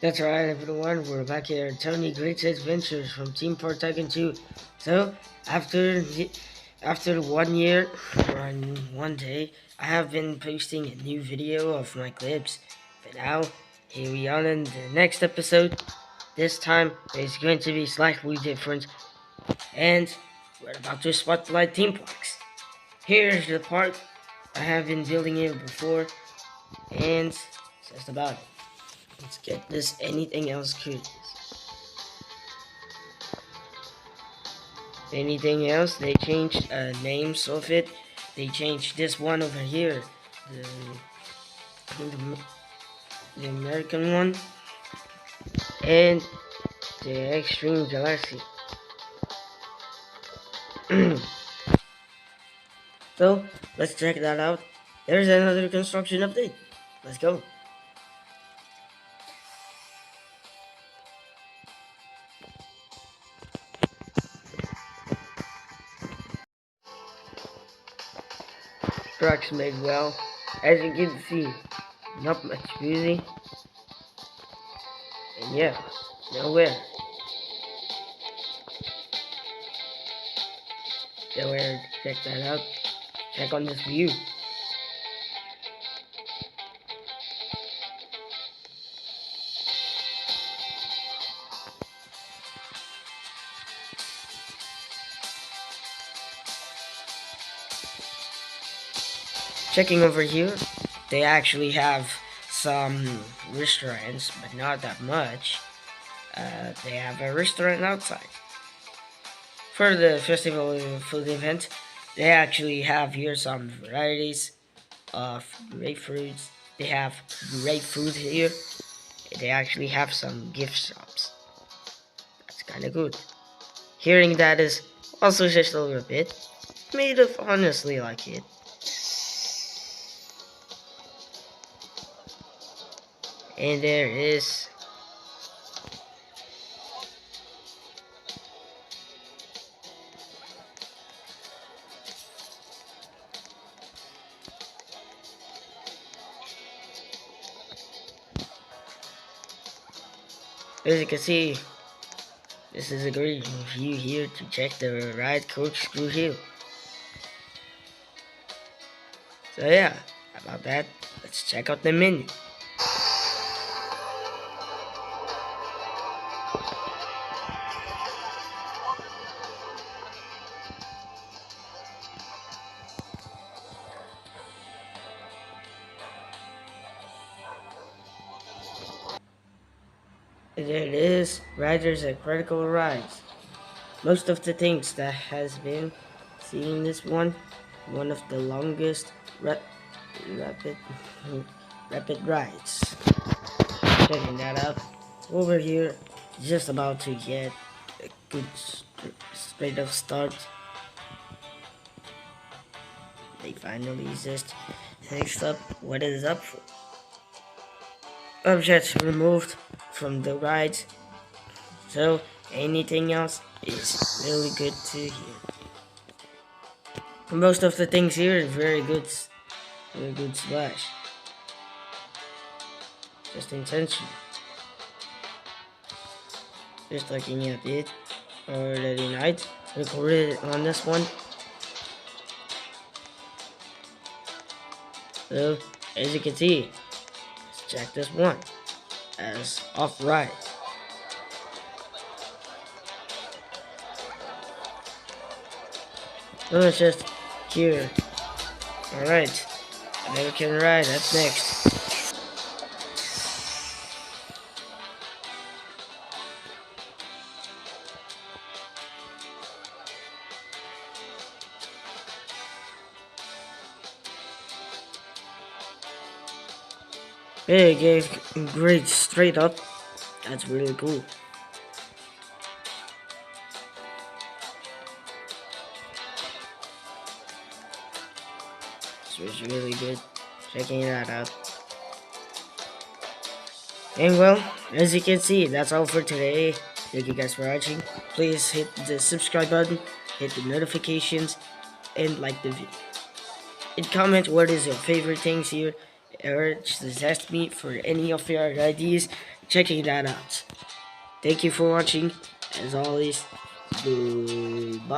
That's right, everyone. We're back here at Tony Great's Adventures from Team Part Tycoon 2. So, after 1 year and 1 day, I have been posting a new video of my clips. But now, here we are in the next episode. This time, it's going to be slightly different, and we're about to spotlight Team Parks. Here's the part I have been building it before, and just about it. Let's get this anything else curious. Anything else? They changed names of it. They changed this one over here, the American one, and the Extreme Galaxy. So let's check that out. There's another construction update. Let's go. Trucks made well. As you can see, not much busy. And yeah, nowhere. Nowhere to check that out. Check on this view. Checking over here, they actually have some restaurants, but not that much. They have a restaurant outside. For the festival food event, they actually have here some varieties of grapefruits. They have grapefruit here. They actually have some gift shops. That's kind of good. Hearing that is also just a little bit made of honestly like it. And there is as you can see, this is a great view here to check the ride corkscrew hill. So yeah, about that, let's check out the menu. There it is, riders at critical rides. Most of the things that has been seeing this one of the longest rapid rapid rides. Checking that out. Over here, just about to get a good straight up start. They finally exist. Next up, what is up for? Objects removed from the rides. So anything else is really good to hear. Most of the things here is very good splash. Just intentional. Just looking at it already night. Recorded on this one. So as you can see, let's check this one as off ride. Let's just here. Alright. American ride, that's next. They gave grades straight up. That's really cool. This was really good. Checking that out. And well, as you can see, that's all for today. Thank you guys for watching. Please hit the subscribe button, hit the notifications, and like the video. And comment what is your favorite things here, or just ask me for any of your ideas checking that out. Thank you for watching. As always, goodbye.